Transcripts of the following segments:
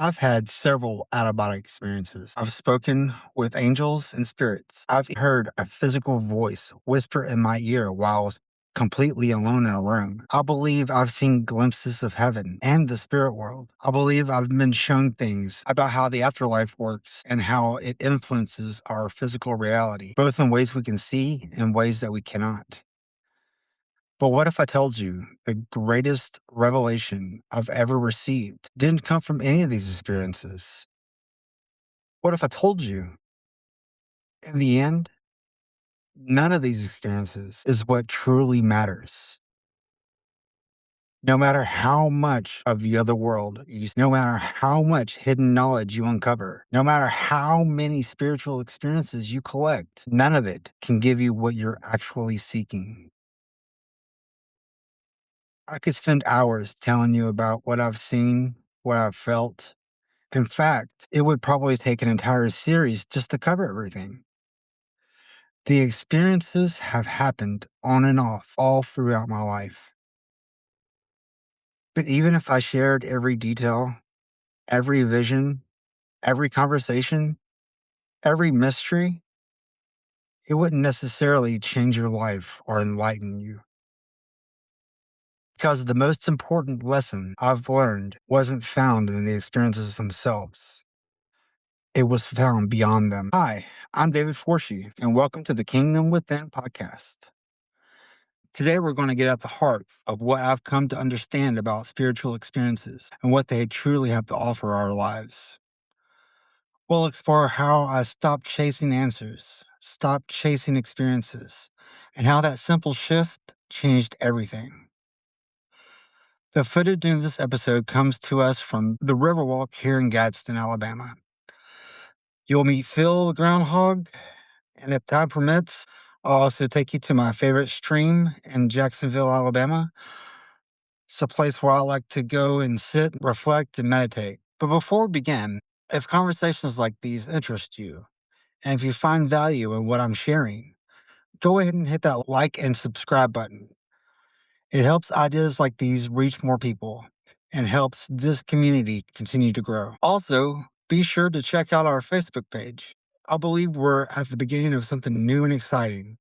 I've had several out of body experiences. I've spoken with angels and spirits. I've heard a physical voice whisper in my ear while I was completely alone in a room. I believe I've seen glimpses of heaven and the spirit world. I believe I've been shown things about how the afterlife works and how it influences our physical reality, both in ways we can see and ways that we cannot. But what if I told you the greatest revelation I've ever received didn't come from any of these experiences? What if I told you, in the end, none of these experiences is what truly matters? No matter how much of the other world no matter how much hidden knowledge you uncover, no matter how many spiritual experiences you collect, none of it can give you what you're actually seeking. I could spend hours telling you about what I've seen, what I've felt. In fact, it would probably take an entire series just to cover everything. The experiences have happened on and off all throughout my life. But even if I shared every detail, every vision, every conversation, every mystery, it wouldn't necessarily change your life or enlighten you. Because the most important lesson I've learned wasn't found in the experiences themselves. It was found beyond them. Hi, I'm David Forshee, and welcome to the Kingdom Within podcast. Today, we're going to get at the heart of what I've come to understand about spiritual experiences and what they truly have to offer our lives. We'll explore how I stopped chasing answers, stopped chasing experiences, and how that simple shift changed everything. The footage in this episode comes to us from the Riverwalk here in Gadsden, Alabama. You'll meet Phil the groundhog, and if time permits, I'll also take you to my favorite stream in Jacksonville, Alabama. It's a place where I like to go and sit, reflect, and meditate. But before we begin, if conversations like these interest you, and if you find value in what I'm sharing, go ahead and hit that like and subscribe button. It helps ideas like these reach more people and helps this community continue to grow. Also, be sure to check out our Facebook page. I believe we're at the beginning of something new and exciting.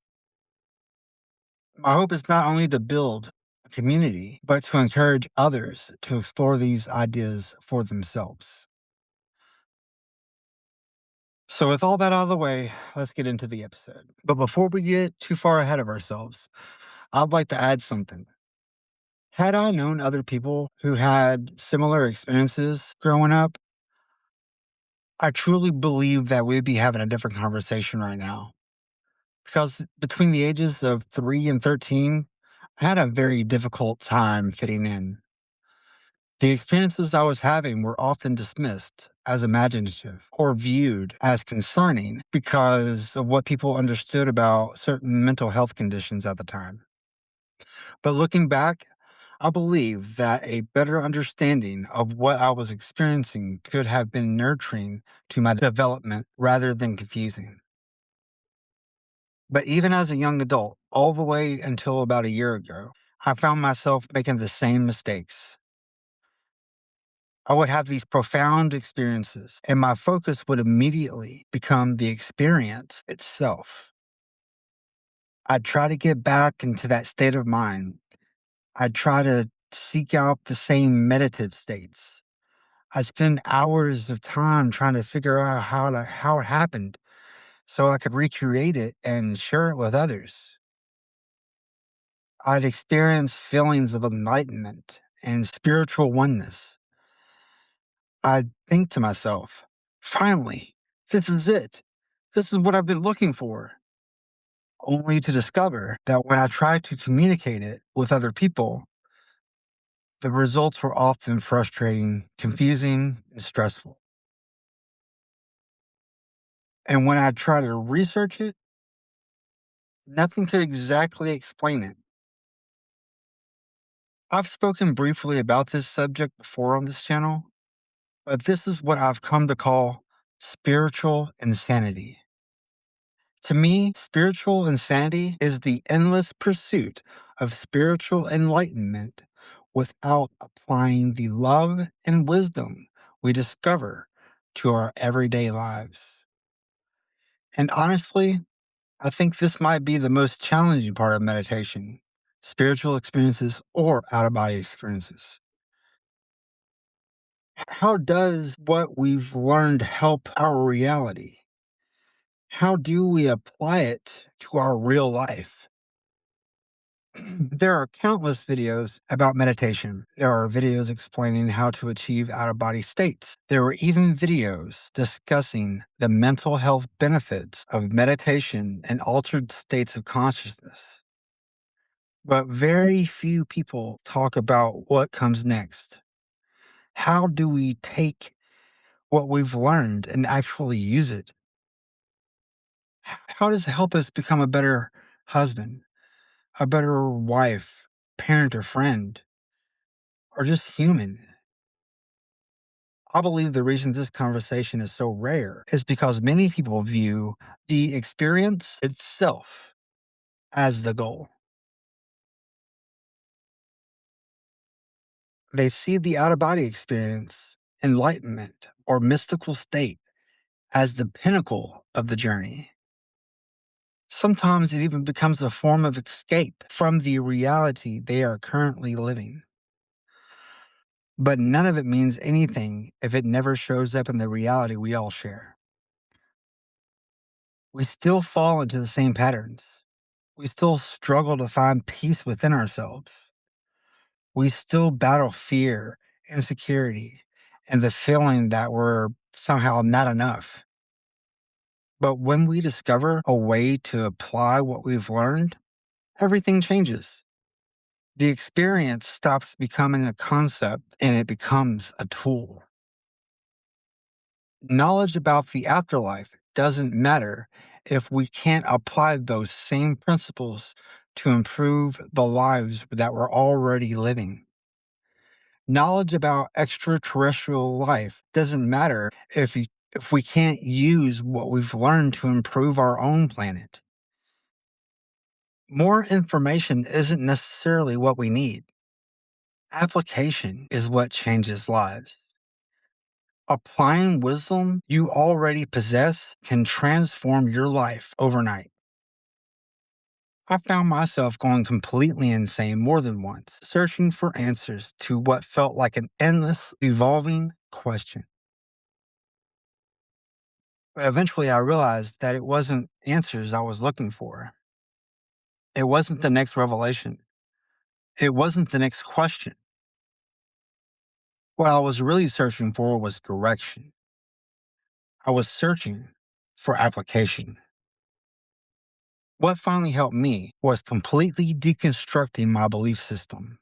My hope is not only to build a community, but to encourage others to explore these ideas for themselves. So, with all that out of the way, let's get into the episode. But before we get too far ahead of ourselves, I'd like to add something. Had I known other people who had similar experiences growing up, I truly believe that we'd be having a different conversation right now. Because between the ages of 3 and 13, I had a very difficult time fitting in. The experiences I was having were often dismissed as imaginative or viewed as concerning because of what people understood about certain mental health conditions at the time. But looking back, I believe that a better understanding of what I was experiencing could have been nurturing to my development rather than confusing. But even as a young adult, all the way until about a year ago, I found myself making the same mistakes. I would have these profound experiences, and my focus would immediately become the experience itself. I'd try to get back into that state of mind. I'd try to seek out the same meditative states. I'd spend hours of time trying to figure out how it happened so I could recreate it and share it with others. I'd experience feelings of enlightenment and spiritual oneness. I'd think to myself, finally, this is it. This is what I've been looking for. Only to discover that when I tried to communicate it with other people, the results were often frustrating, confusing, and stressful. And when I tried to research it, nothing could exactly explain it. I've spoken briefly about this subject before on this channel, but this is what I've come to call spiritual insanity. To me, spiritual insanity is the endless pursuit of spiritual enlightenment without applying the love and wisdom we discover to our everyday lives. And honestly, I think this might be the most challenging part of meditation, spiritual experiences or out of body experiences. How does what we've learned help our reality? How do we apply it to our real life? There are countless videos about meditation. There are videos explaining how to achieve out of body states. There are even videos discussing the mental health benefits of meditation and altered states of consciousness. But very few people talk about what comes next. How do we take what we've learned and actually use it? How does it help us become a better husband, a better wife, parent, or friend, or just human? I believe the reason this conversation is so rare is because many people view the experience itself as the goal. They see the out of body experience, enlightenment, or mystical state as the pinnacle of the journey. Sometimes it even becomes a form of escape from the reality they are currently living. But none of it means anything if it never shows up in the reality we all share. We still fall into the same patterns. We still struggle to find peace within ourselves. We still battle fear, insecurity, and the feeling that we're somehow not enough. But when we discover a way to apply what we've learned, everything changes. The experience stops becoming a concept and it becomes a tool. Knowledge about the afterlife doesn't matter if we can't apply those same principles to improve the lives that we're already living. Knowledge about extraterrestrial life doesn't matter if we can't use what we've learned to improve our own planet. More information isn't necessarily what we need. Application is what changes lives. Applying wisdom you already possess can transform your life overnight. I found myself going completely insane more than once, searching for answers to what felt like an endless, evolving question. But eventually, I realized that it wasn't answers I was looking for. It wasn't the next revelation. It wasn't the next question. What I was really searching for was direction. I was searching for application. What finally helped me was completely deconstructing my belief system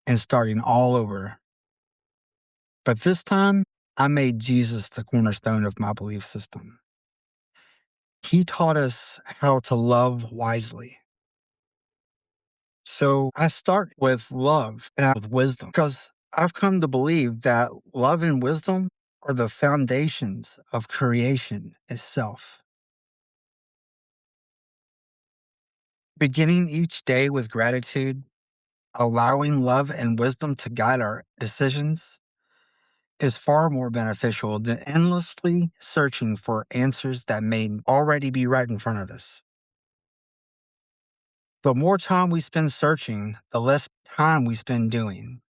and starting all over. But this time, I made Jesus the cornerstone of my belief system. He taught us how to love wisely. So I start with love and with wisdom because I've come to believe that love and wisdom are the foundations of creation itself. Beginning each day with gratitude, allowing love and wisdom to guide our decisions is far more beneficial than endlessly searching for answers that may already be right in front of us. The more time we spend searching, the less time we spend doing.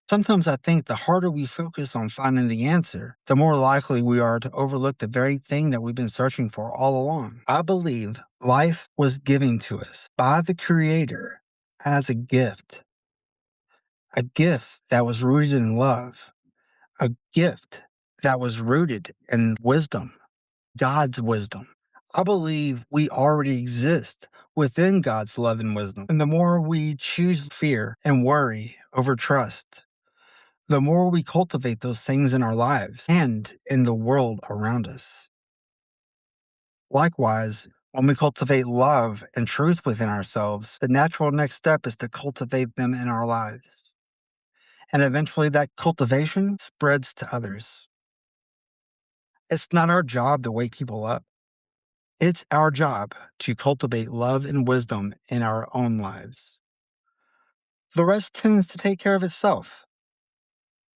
Sometimes I think the harder we focus on finding the answer, the more likely we are to overlook the very thing that we've been searching for all along. I believe life was given to us by the Creator as a gift that was rooted in love, a gift that was rooted in wisdom, God's wisdom. I believe we already exist within God's love and wisdom. And the more we choose fear and worry over trust, the more we cultivate those things in our lives and in the world around us. Likewise, when we cultivate love and truth within ourselves, the natural next step is to cultivate them in our lives. And eventually, that cultivation spreads to others. It's not our job to wake people up. It's our job to cultivate love and wisdom in our own lives. The rest tends to take care of itself.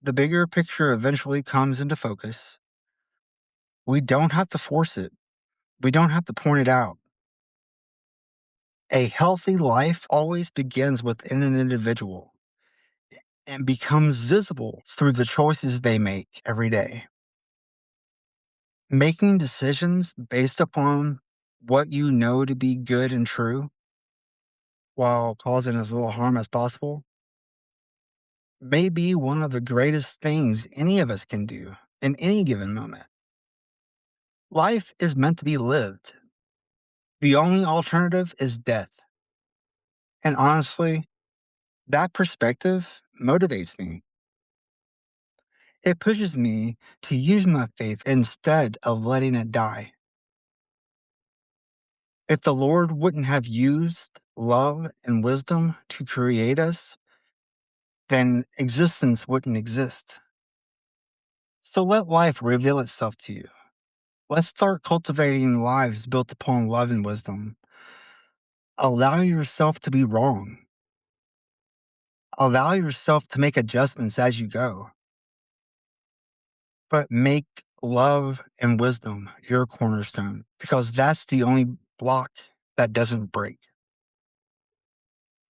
the bigger picture eventually comes into focus. We don't have to force it, we don't have to point it out. A healthy life always begins within an individual and becomes visible through the choices they make every day. Making decisions based upon what you know to be good and true while causing as little harm as possible may be one of the greatest things any of us can do in any given moment. Life is meant to be lived. The only alternative is death. And honestly, that perspective motivates me. It pushes me to use my faith instead of letting it die. If the Lord wouldn't have used love and wisdom to create us, then existence wouldn't exist. So let life reveal itself to you. Let's start cultivating lives built upon love and wisdom. Allow yourself to be wrong. Allow yourself to make adjustments as you go, but make love and wisdom your cornerstone because that's the only block that doesn't break.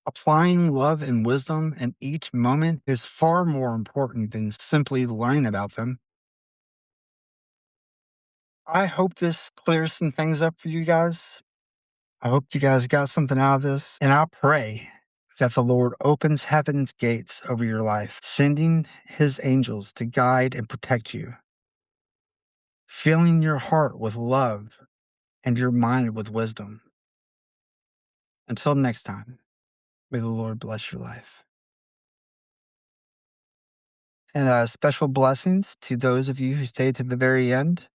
Applying love and wisdom in each moment is far more important than simply learning about them. I hope this clears some things up for you guys. I hope you guys got something out of this. And I pray that the Lord opens heaven's gates over your life, sending his angels to guide and protect you, filling your heart with love and your mind with wisdom. Until next time, may the Lord bless your life. And special blessings to those of you who stayed to the very end.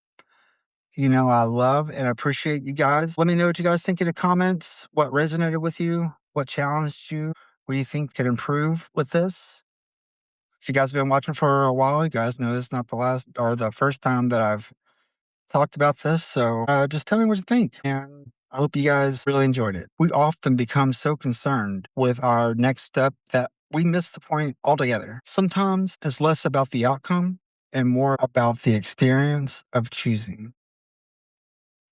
You know, I love and appreciate you guys. Let me know what you guys think in the comments. What resonated with you? What challenged you? What do you think could improve with this? If you guys have been watching for a while, you guys know it's not the last or the first time that I've talked about this. So just tell me what you think. And I hope you guys really enjoyed it. We often become so concerned with our next step that we miss the point altogether. Sometimes it's less about the outcome and more about the experience of choosing.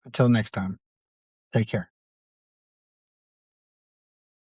Until next time, take care.